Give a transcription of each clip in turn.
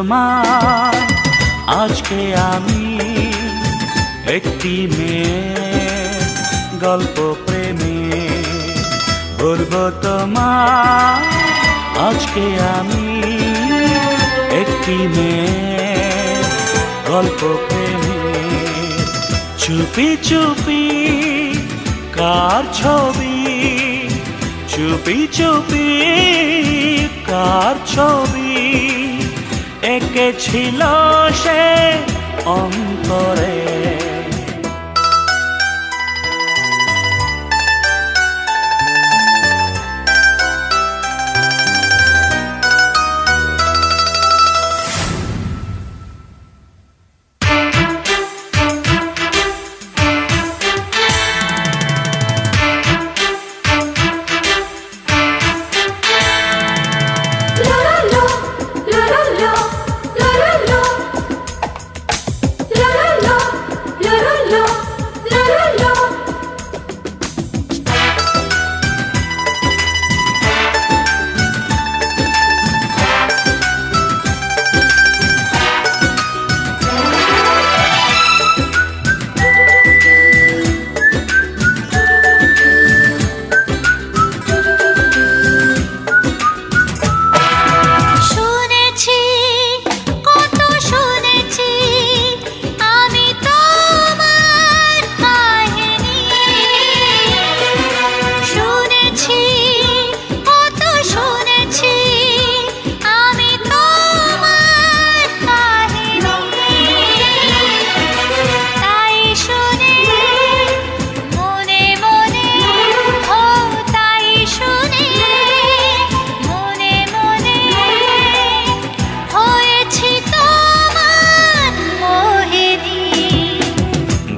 তোমায় আজকে আমি একটি মেয়ের গল্প প্রেমে বলবো তোমায় আজকে আমি একটি মেয়ের গল্প প্রেমে চুপি চুপি কার ছবি চুপি চুপি কার ছবি এঁকেছিল সে অন্তরে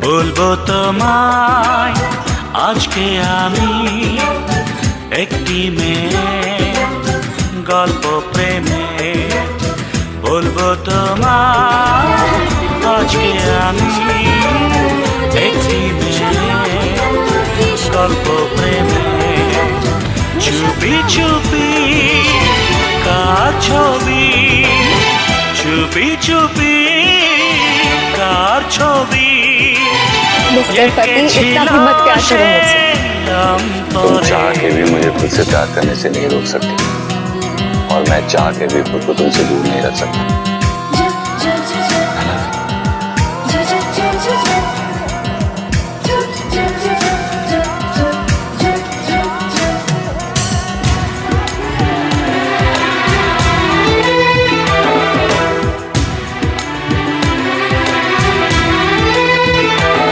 বলবো তোমায় আজকে আমি একটি মেয়ের গল্প প্রেমে বলবো তোমায় আজকে আমি একটি মেয়ের গল্প প্রেমে চুপি চুপি কার ছবি চুপি চুপি কার ছবি मिस्टर पति इतना हिम्मत कैसे हो मुझसे? तुम चाह के भी मुझे खुद से प्यार करने से नहीं रोक सकती और मैं चाह के भी खुद को तुमसे दूर नहीं रख सकता।